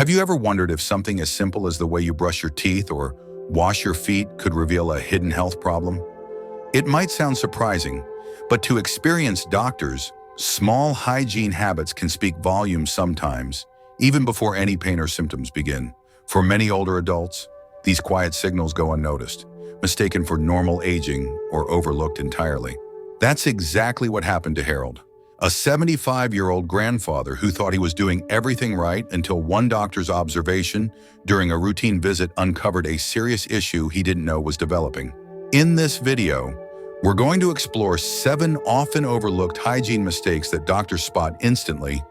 Have you ever wondered if something as simple as the way you brush your teeth or wash your feet could reveal a hidden health problem? It might sound surprising, but to experienced doctors, small hygiene habits can speak volumes sometimes, even before any pain or symptoms begin. For many older adults, these quiet signals go unnoticed, mistaken for normal aging or overlooked entirely. That's exactly what happened to Harold, a 75-year-old grandfather who thought he was doing everything right until one doctor's observation during a routine visit uncovered a serious issue he didn't know was developing. In this video, we're going to explore 7 often overlooked hygiene mistakes that doctors spot instantly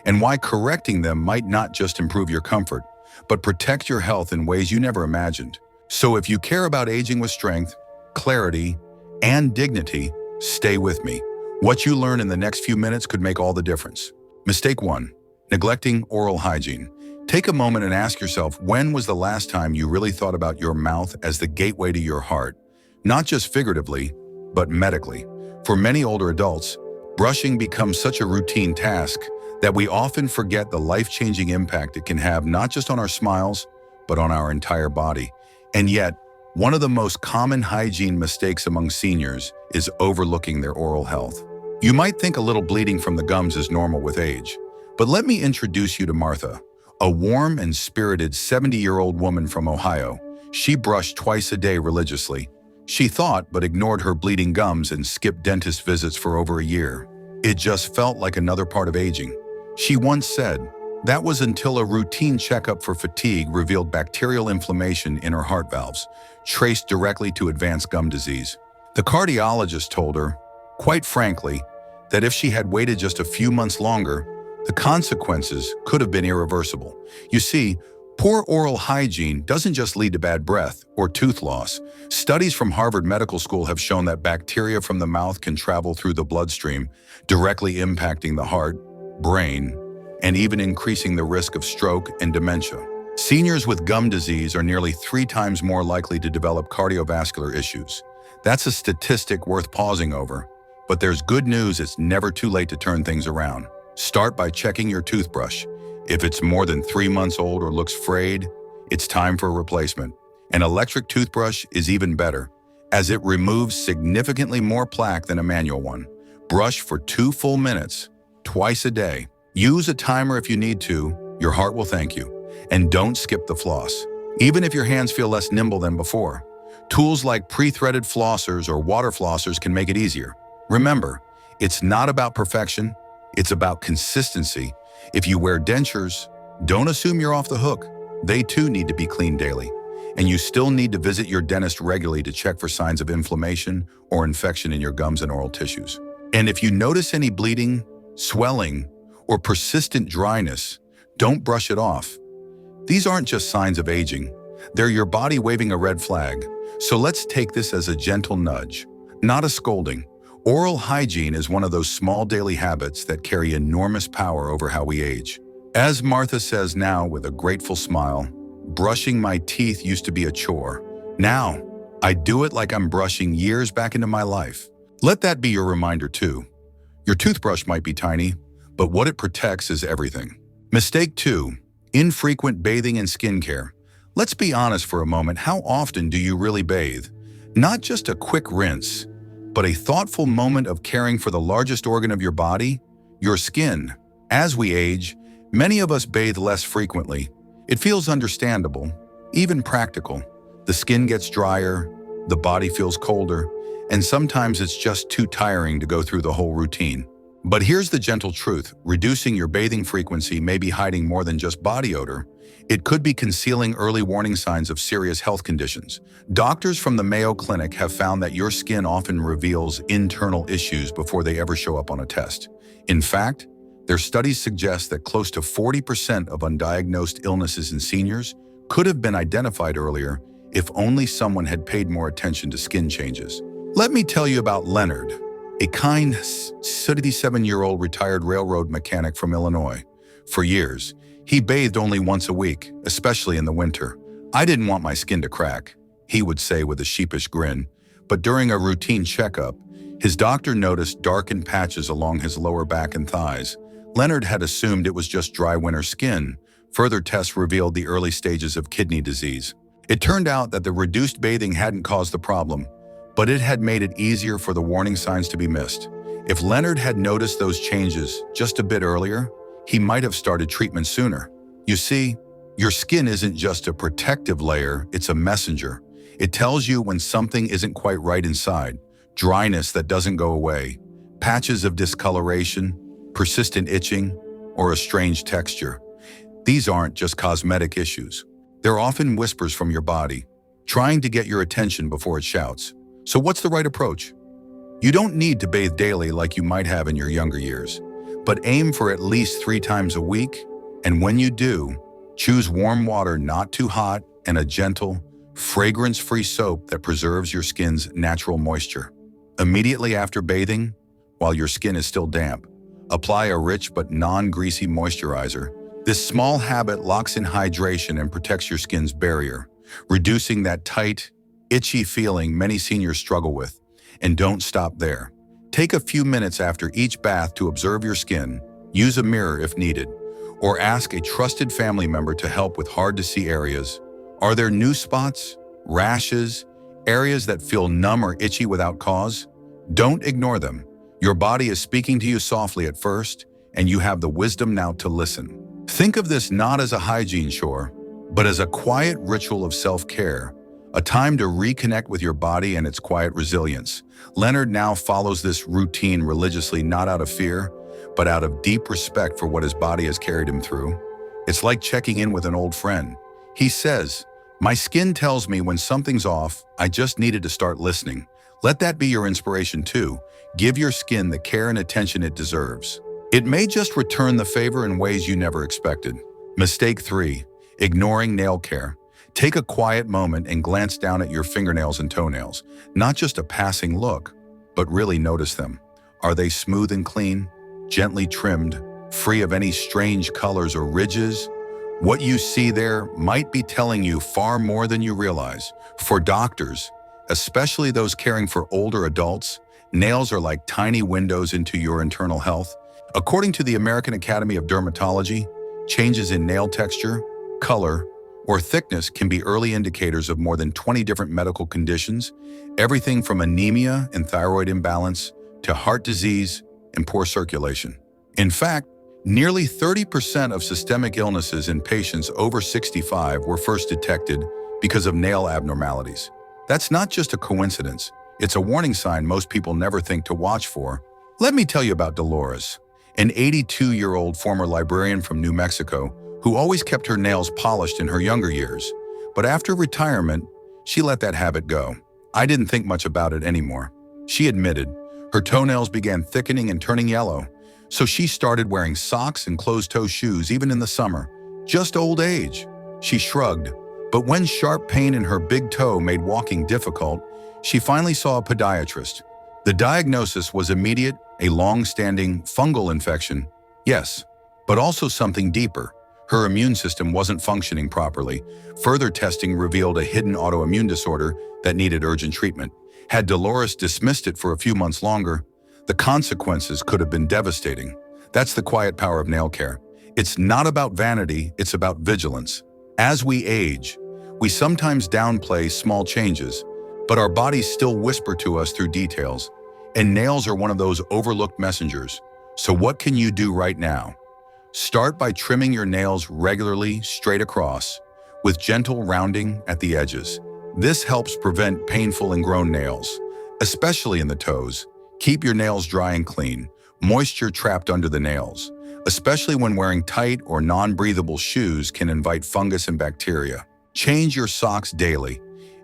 and why correcting them might not just improve your comfort, but protect your health in ways you never imagined. So if you care about aging with strength, clarity, and dignity, stay with me. What you learn in the next few minutes could make all the difference. Mistake 1. Neglecting oral hygiene. Take a moment and ask yourself, when was the last time you really thought about your mouth as the gateway to your heart? Not just figuratively, but medically. For many older adults, brushing becomes such a routine task that we often forget the life-changing impact it can have not just on our smiles, but on our entire body. And yet, one of the most common hygiene mistakes among seniors is overlooking their oral health. You might think a little bleeding from the gums is normal with age, but let me introduce you to Martha, a warm and spirited 70-year-old woman from Ohio. She brushed twice a day religiously. She thought, but ignored her bleeding gums and skipped dentist visits for over a year. It just felt like another part of aging. She once said, that was until a routine checkup for fatigue revealed bacterial inflammation in her heart valves, traced directly to advanced gum disease. The cardiologist told her, quite frankly, that if she had waited just a few months longer, the consequences could have been irreversible. You see, poor oral hygiene doesn't just lead to bad breath or tooth loss. Studies from Harvard Medical School have shown that bacteria from the mouth can travel through the bloodstream, directly impacting the heart, brain, and even increasing the risk of stroke and dementia. Seniors with gum disease are nearly 3 times more likely to develop cardiovascular issues. That's a statistic worth pausing over. But there's good news, it's never too late to turn things around. Start by checking your toothbrush. If it's more than 3 months old or looks frayed, it's time for a replacement. An electric toothbrush is even better, as it removes significantly more plaque than a manual one. Brush for 2 full minutes, twice a day. Use a timer if you need to. Your heart will thank you. And don't skip the floss, even if your hands feel less nimble than before. Tools like pre-threaded flossers or water flossers can make it easier. Remember, it's not about perfection, it's about consistency. If you wear dentures, don't assume you're off the hook. They too need to be cleaned daily. And you still need to visit your dentist regularly to check for signs of inflammation or infection in your gums and oral tissues. And if you notice any bleeding, swelling, or persistent dryness, don't brush it off. These aren't just signs of aging. They're your body waving a red flag. So let's take this as a gentle nudge, not a scolding. Oral hygiene is one of those small daily habits that carry enormous power over how we age. As Martha says now with a grateful smile, brushing my teeth used to be a chore. Now, I do it like I'm brushing years back into my life. Let that be your reminder too. Your toothbrush might be tiny, but what it protects is everything. Mistake 2, infrequent bathing and skincare. Let's be honest for a moment, how often do you really bathe? Not just a quick rinse, but a thoughtful moment of caring for the largest organ of your body, your skin. As we age, many of us bathe less frequently. It feels understandable, even practical. The skin gets drier, the body feels colder, and sometimes it's just too tiring to go through the whole routine. But here's the gentle truth. Reducing your bathing frequency may be hiding more than just body odor. It could be concealing early warning signs of serious health conditions. Doctors from the Mayo Clinic have found that your skin often reveals internal issues before they ever show up on a test. In fact, their studies suggest that close to 40% of undiagnosed illnesses in seniors could have been identified earlier if only someone had paid more attention to skin changes. Let me tell you about Leonard, a kind 77-year-old retired railroad mechanic from Illinois. For years, he bathed only once a week, especially in the winter. I didn't want my skin to crack, he would say with a sheepish grin. But during a routine checkup, his doctor noticed darkened patches along his lower back and thighs. Leonard had assumed it was just dry winter skin. Further tests revealed the early stages of kidney disease. It turned out that the reduced bathing hadn't caused the problem, but it had made it easier for the warning signs to be missed. If Leonard had noticed those changes just a bit earlier, he might have started treatment sooner. You see, your skin isn't just a protective layer, it's a messenger. It tells you when something isn't quite right inside, dryness that doesn't go away, patches of discoloration, persistent itching, or a strange texture. These aren't just cosmetic issues. They're often whispers from your body, trying to get your attention before it shouts. So what's the right approach? You don't need to bathe daily like you might have in your younger years, but aim for at least 3 times a week, and when you do, choose warm water not too hot and a gentle, fragrance-free soap that preserves your skin's natural moisture. Immediately after bathing, while your skin is still damp, apply a rich but non-greasy moisturizer. This small habit locks in hydration and protects your skin's barrier, reducing that tight, itchy feeling many seniors struggle with. And don't stop there. Take a few minutes after each bath to observe your skin, use a mirror if needed, or ask a trusted family member to help with hard-to-see areas. Are there new spots, rashes, areas that feel numb or itchy without cause? Don't ignore them. Your body is speaking to you softly at first, and you have the wisdom now to listen. Think of this not as a hygiene chore, but as a quiet ritual of self-care, a time to reconnect with your body and its quiet resilience. Leonard now follows this routine religiously, not out of fear, but out of deep respect for what his body has carried him through. It's like checking in with an old friend. He says, "My skin tells me when something's off, I just needed to start listening." Let that be your inspiration too. Give your skin the care and attention it deserves. It may just return the favor in ways you never expected. Mistake 3, ignoring nail care. Take a quiet moment and glance down at your fingernails and toenails. Not just a passing look, but really notice them. Are they smooth and clean, gently trimmed, free of any strange colors or ridges? What you see there might be telling you far more than you realize. For doctors, especially those caring for older adults, nails are like tiny windows into your internal health. According to the American Academy of Dermatology, changes in nail texture, color, or thickness can be early indicators of more than 20 different medical conditions, everything from anemia and thyroid imbalance to heart disease and poor circulation. In fact, nearly 30% of systemic illnesses in patients over 65 were first detected because of nail abnormalities. That's not just a coincidence. It's a warning sign most people never think to watch for. Let me tell you about Dolores, an 82-year-old former librarian from New Mexico who always kept her nails polished in her younger years. But after retirement, she let that habit go. "I didn't think much about it anymore," she admitted. Her toenails began thickening and turning yellow, so she started wearing socks and closed-toe shoes even in the summer. "Just old age," she shrugged. But when sharp pain in her big toe made walking difficult, she finally saw a podiatrist. The diagnosis was immediate, a long-standing fungal infection. Yes, but also something deeper. Her immune system wasn't functioning properly. Further testing revealed a hidden autoimmune disorder that needed urgent treatment. Had Dolores dismissed it for a few months longer, the consequences could have been devastating. That's the quiet power of nail care. It's not about vanity, it's about vigilance. As we age, we sometimes downplay small changes, but our bodies still whisper to us through details. And nails are one of those overlooked messengers. So what can you do right now? Start by trimming your nails regularly, straight across, with gentle rounding at the edges. This helps prevent painful ingrown nails, especially in the toes. Keep your nails dry and clean, moisture trapped under the nails, especially when wearing tight or non-breathable shoes can invite fungus and bacteria. Change your socks daily,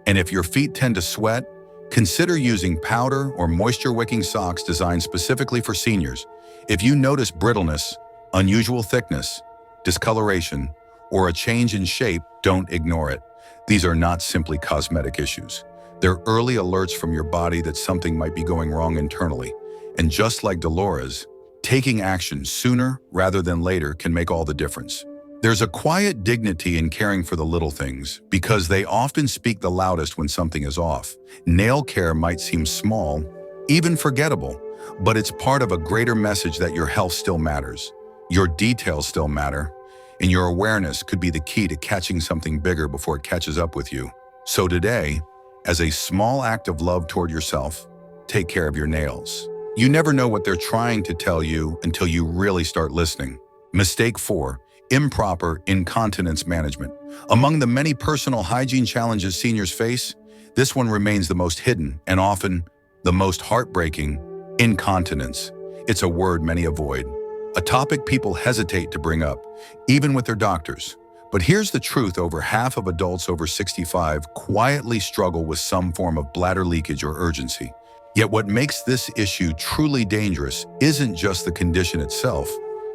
and if your feet tend to sweat, consider using powder or moisture-wicking socks designed specifically for seniors. If you notice brittleness, unusual thickness, discoloration, or a change in shape, don't ignore it. These are not simply cosmetic issues. They're early alerts from your body that something might be going wrong internally. And just like Dolores, taking action sooner rather than later can make all the difference. There's a quiet dignity in caring for the little things because they often speak the loudest when something is off. Nail care might seem small, even forgettable, but it's part of a greater message that your health still matters. Your details still matter. and your awareness could be the key to catching something bigger before it catches up with you. So today, as a small act of love toward yourself, take care of your nails. You never know what they're trying to tell you until you really start listening. Mistake 4. Improper incontinence management. Among the many personal hygiene challenges seniors face, this one remains the most hidden and often the most heartbreaking: incontinence. It's a word many avoid, a topic people hesitate to bring up, even with their doctors. But here's the truth: over half of adults over 65 quietly struggle with some form of bladder leakage or urgency. Yet what makes this issue truly dangerous isn't just the condition itself,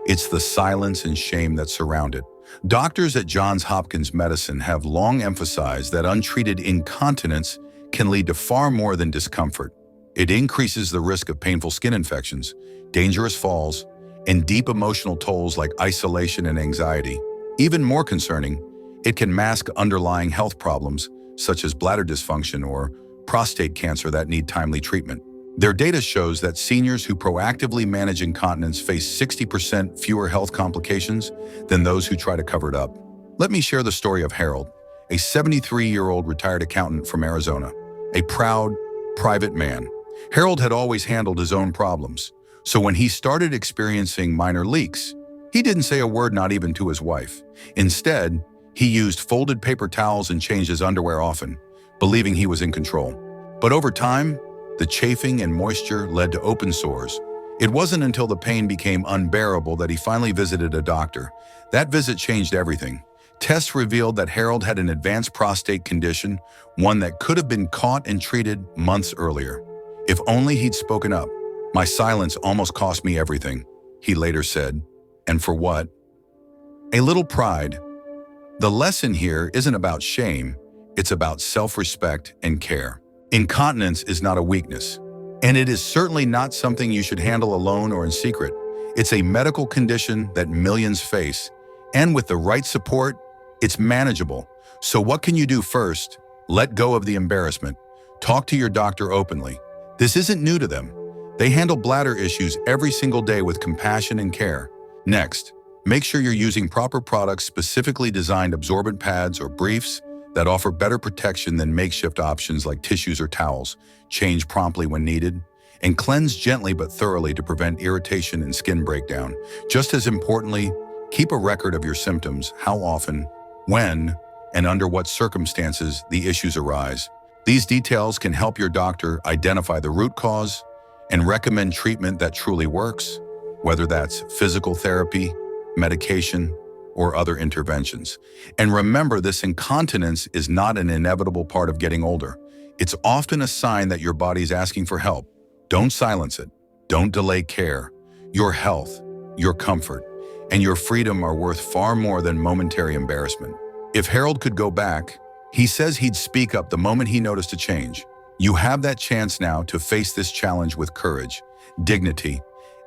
it's the silence and shame that surround it. Doctors at Johns Hopkins Medicine have long emphasized that untreated incontinence can lead to far more than discomfort. It increases the risk of painful skin infections, dangerous falls, and deep emotional tolls like isolation and anxiety. Even more concerning, it can mask underlying health problems such as bladder dysfunction or prostate cancer that need timely treatment. Their data shows that seniors who proactively manage incontinence face 60% fewer health complications than those who try to cover it up. Let me share the story of Harold, a 73-year-old retired accountant from Arizona, a proud, private man. Harold had always handled his own problems, so when he started experiencing minor leaks, he didn't say a word, not even to his wife. Instead, he used folded paper towels and changed his underwear often, believing he was in control. But over time, the chafing and moisture led to open sores. It wasn't until the pain became unbearable that he finally visited a doctor. That visit changed everything. Tests revealed that Harold had an advanced prostate condition, one that could have been caught and treated months earlier. If only he'd spoken up. "My silence almost cost me everything," he later said. And for what? A little pride. The lesson here isn't about shame, it's about self-respect and care. Incontinence is not a weakness, and it is certainly not something you should handle alone or in secret. It's a medical condition that millions face, and with the right support, it's manageable. So what can you do first? Let go of the embarrassment. Talk to your doctor openly. This isn't new to them. They handle bladder issues every single day with compassion and care. Next, make sure you're using proper products, specifically designed absorbent pads or briefs that offer better protection than makeshift options like tissues or towels. Change promptly when needed, and cleanse gently but thoroughly to prevent irritation and skin breakdown. Just as importantly, keep a record of your symptoms, how often, when, and under what circumstances the issues arise. These details can help your doctor identify the root cause and recommend treatment that truly works, whether that's physical therapy, medication, or other interventions. And remember, this incontinence is not an inevitable part of getting older. It's often a sign that your body's asking for help. Don't silence it. Don't delay care. Your health, your comfort, and your freedom are worth far more than momentary embarrassment. If Harold could go back, he says he'd speak up the moment he noticed a change. You have that chance now to face this challenge with courage, dignity,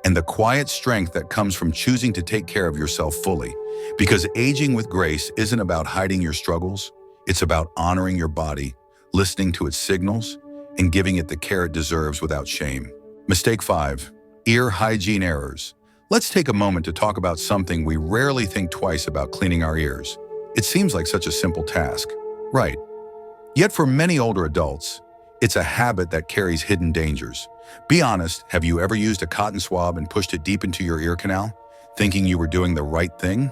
and the quiet strength that comes from choosing to take care of yourself fully. Because aging with grace isn't about hiding your struggles, it's about honoring your body, listening to its signals, and giving it the care it deserves without shame. Mistake 5. Ear hygiene errors. Let's take a moment to talk about something we rarely think twice about: cleaning our ears. It seems like such a simple task, right? Yet for many older adults, it's a habit that carries hidden dangers. Be honest, have you ever used a cotton swab and pushed it deep into your ear canal, thinking you were doing the right thing?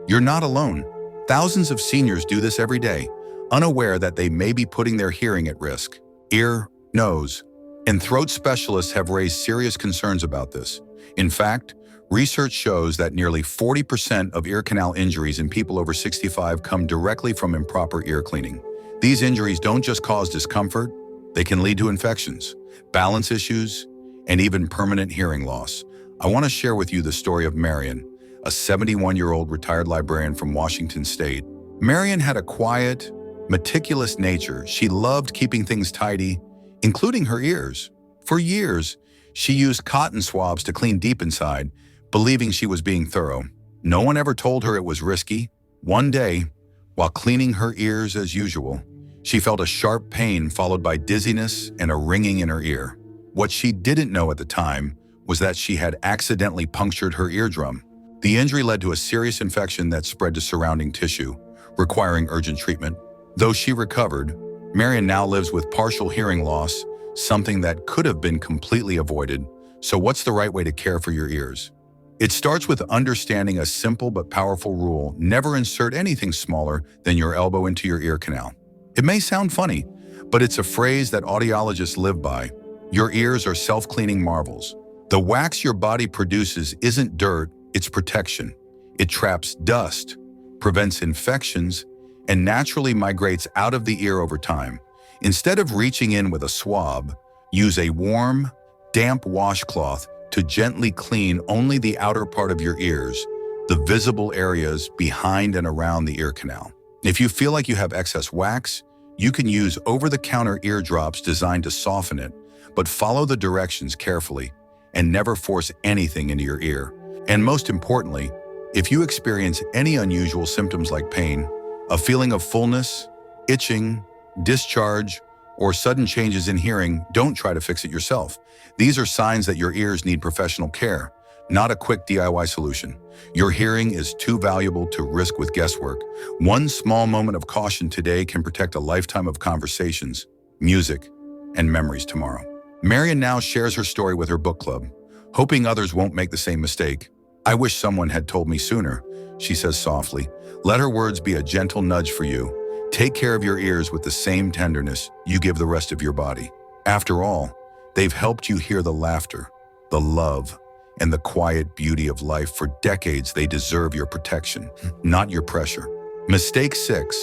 You're not alone. Thousands of seniors do this every day, unaware that they may be putting their hearing at risk. Ear, nose, and throat specialists have raised serious concerns about this. In fact, research shows that nearly 40% of ear canal injuries in people over 65 come directly from improper ear cleaning. These injuries don't just cause discomfort, they can lead to infections, balance issues, and even permanent hearing loss. I want to share with you the story of Marion, a 71-year-old retired librarian from Washington State. Marion had a quiet, meticulous nature. She loved keeping things tidy, including her ears. For years, she used cotton swabs to clean deep inside, believing she was being thorough. No one ever told her it was risky. One day, while cleaning her ears as usual, she felt a sharp pain followed by dizziness and a ringing in her ear. What she didn't know at the time was that she had accidentally punctured her eardrum. The injury led to a serious infection that spread to surrounding tissue, requiring urgent treatment. Though she recovered, Marion now lives with partial hearing loss, something that could have been completely avoided. So what's the right way to care for your ears? It starts with understanding a simple but powerful rule: never insert anything smaller than your elbow into your ear canal. It may sound funny, but it's a phrase that audiologists live by. Your ears are self-cleaning marvels. The wax your body produces isn't dirt, it's protection. It traps dust, prevents infections, and naturally migrates out of the ear over time. Instead of reaching in with a swab, use a warm, damp washcloth to gently clean only the outer part of your ears, the visible areas behind and around the ear canal. If you feel like you have excess wax, you can use over-the-counter ear drops designed to soften it, but follow the directions carefully and never force anything into your ear. And most importantly, if you experience any unusual symptoms like pain, a feeling of fullness, itching, discharge, or sudden changes in hearing, don't try to fix it yourself. These are signs that your ears need professional care, not a quick DIY solution. Your hearing is too valuable to risk with guesswork. One small moment of caution today can protect a lifetime of conversations, music, and memories tomorrow. Marion now shares her story with her book club, hoping others won't make the same mistake. "I wish someone had told me sooner," she says softly. Let her words be a gentle nudge for you. Take care of your ears with the same tenderness you give the rest of your body. After all, they've helped you hear the laughter, the love, and the quiet beauty of life for decades. They deserve your protection, not your pressure. Mistake 6.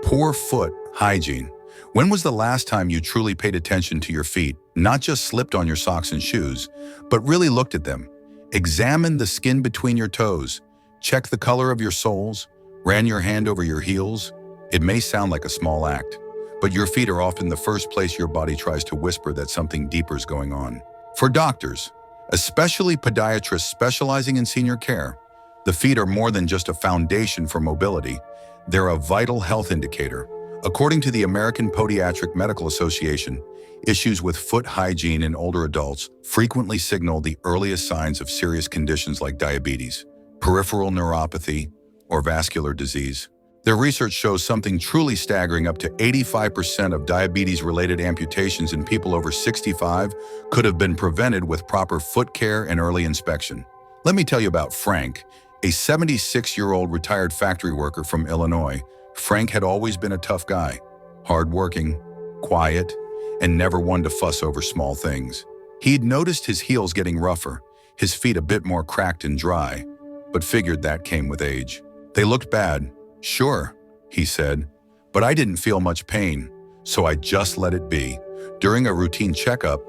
Poor foot hygiene. When was the last time you truly paid attention to your feet, not just slipped on your socks and shoes, but really looked at them? Examine the skin between your toes. Check the color of your soles. Ran your hand over your heels. It may sound like a small act, but your feet are often the first place your body tries to whisper that something deeper is going on. For doctors, especially podiatrists specializing in senior care, the feet are more than just a foundation for mobility. They're a vital health indicator. According to the American Podiatric Medical Association, issues with foot hygiene in older adults frequently signal the earliest signs of serious conditions like diabetes, peripheral neuropathy, or vascular disease. Their research shows something truly staggering: up to 85% of diabetes-related amputations in people over 65 could have been prevented with proper foot care and early inspection. Let me tell you about Frank, a 76-year-old retired factory worker from Illinois. Frank had always been a tough guy, hardworking, quiet, and never one to fuss over small things. He'd noticed his heels getting rougher, his feet a bit more cracked and dry, but figured that came with age. They looked bad, sure, he said, but I didn't feel much pain, so I just let it be. During a routine checkup,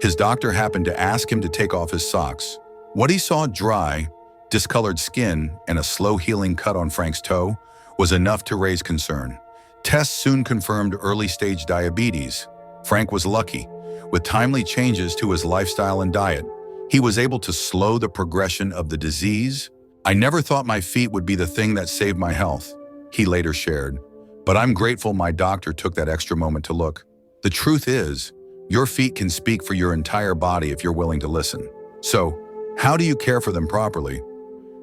his doctor happened to ask him to take off his socks. What he saw: dry, discolored skin, and a slow-healing cut on Frank's toe was enough to raise concern. Tests soon confirmed early-stage diabetes. Frank was lucky. With timely changes to his lifestyle and diet, he was able to slow the progression of the disease. "I never thought my feet would be the thing that saved my health," he later shared, "but I'm grateful my doctor took that extra moment to look." The truth is, your feet can speak for your entire body if you're willing to listen. So, how do you care for them properly?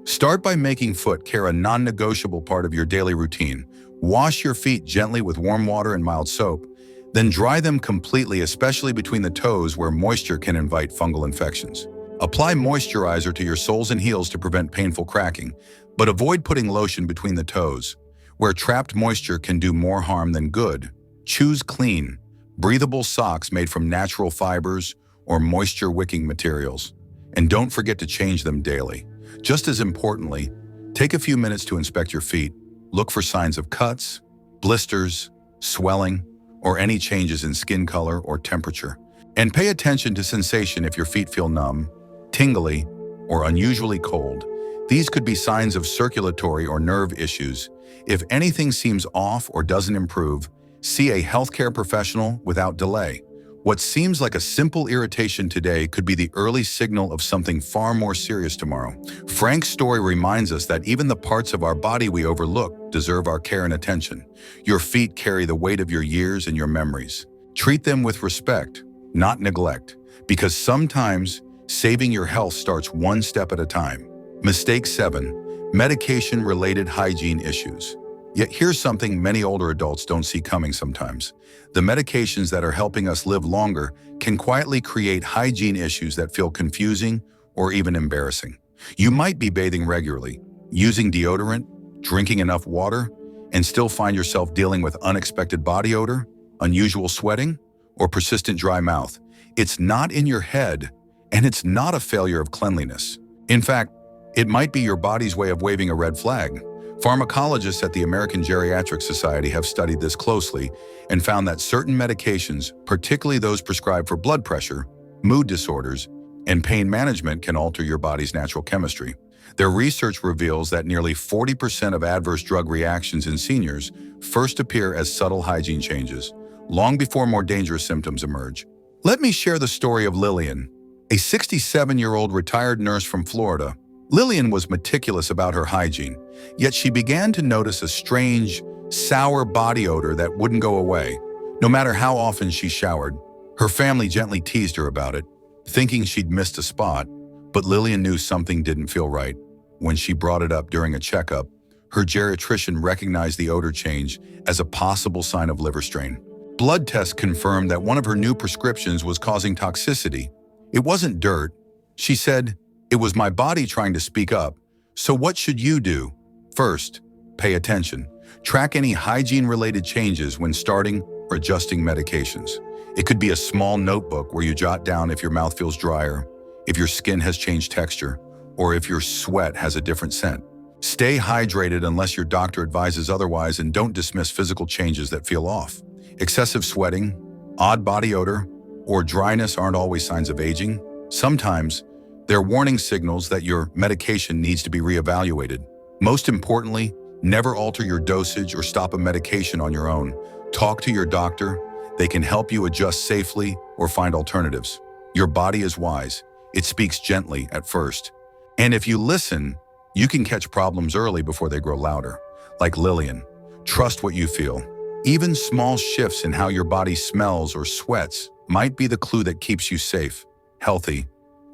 Start by making foot care a non-negotiable part of your daily routine. Wash your feet gently with warm water and mild soap, then dry them completely, especially between the toes where moisture can invite fungal infections. Apply moisturizer to your soles and heels to prevent painful cracking, but avoid putting lotion between the toes, where trapped moisture can do more harm than good. Choose clean, breathable socks made from natural fibers or moisture-wicking materials, and don't forget to change them daily. Just as importantly, take a few minutes to inspect your feet. Look for signs of cuts, blisters, swelling, or any changes in skin color or temperature. And pay attention to sensation if your feet feel numb, tingly, or unusually cold. These could be signs of circulatory or nerve issues. If anything seems off or doesn't improve, see a healthcare professional without delay. What seems like a simple irritation today could be the early signal of something far more serious tomorrow. Frank's story reminds us that even the parts of our body we overlook deserve our care and attention. Your feet carry the weight of your years and your memories. Treat them with respect, not neglect, because sometimes saving your health starts one step at a time. Mistake 7. Medication-related hygiene issues. Yet here's something many older adults don't see coming sometimes. The medications that are helping us live longer can quietly create hygiene issues that feel confusing or even embarrassing. You might be bathing regularly, using deodorant, drinking enough water, and still find yourself dealing with unexpected body odor, unusual sweating, or persistent dry mouth. It's not in your head, and it's not a failure of cleanliness. In fact, it might be your body's way of waving a red flag. Pharmacologists at the American Geriatric Society have studied this closely and found that certain medications, particularly those prescribed for blood pressure, mood disorders, and pain management, can alter your body's natural chemistry. Their research reveals that nearly 40% of adverse drug reactions in seniors first appear as subtle hygiene changes, long before more dangerous symptoms emerge. Let me share the story of Lillian, a 67-year-old retired nurse from Florida. Lillian was meticulous about her hygiene, yet she began to notice a strange, sour body odor that wouldn't go away, no matter how often she showered. Her family gently teased her about it, thinking she'd missed a spot, but Lillian knew something didn't feel right. When she brought it up during a checkup, her geriatrician recognized the odor change as a possible sign of liver strain. Blood tests confirmed that one of her new prescriptions was causing toxicity. It wasn't dirt. She said, "It was my body trying to speak up. So what should you do?" First, pay attention. Track any hygiene-related changes when starting or adjusting medications. It could be a small notebook where you jot down if your mouth feels drier, if your skin has changed texture, or if your sweat has a different scent. Stay hydrated unless your doctor advises otherwise, and don't dismiss physical changes that feel off. Excessive sweating, odd body odor, or dryness aren't always signs of aging. Sometimes, they're warning signals that your medication needs to be reevaluated. Most importantly, never alter your dosage or stop a medication on your own. Talk to your doctor. They can help you adjust safely or find alternatives. Your body is wise. It speaks gently at first. And if you listen, you can catch problems early before they grow louder. Like Lillian, trust what you feel. Even small shifts in how your body smells or sweats might be the clue that keeps you safe, healthy,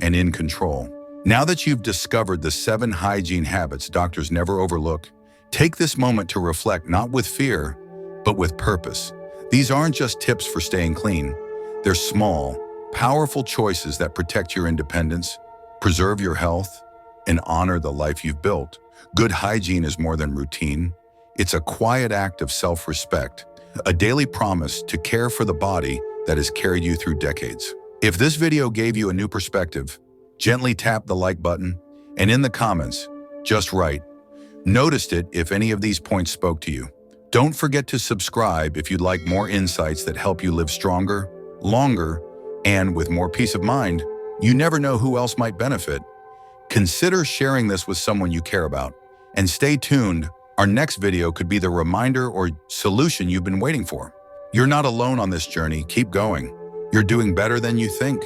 and in control. Now that you've discovered the 7 hygiene habits doctors never overlook, take this moment to reflect, not with fear, but with purpose. These aren't just tips for staying clean. They're small, powerful choices that protect your independence, preserve your health, and honor the life you've built. Good hygiene is more than routine. It's a quiet act of self-respect, a daily promise to care for the body that has carried you through decades. If this video gave you a new perspective, gently tap the like button, and in the comments, just write, "Noticed it," if any of these points spoke to you. Don't forget to subscribe if you'd like more insights that help you live stronger, longer, and with more peace of mind. You never know who else might benefit. Consider sharing this with someone you care about. And stay tuned. Our next video could be the reminder or solution you've been waiting for. You're not alone on this journey. Keep going. You're doing better than you think.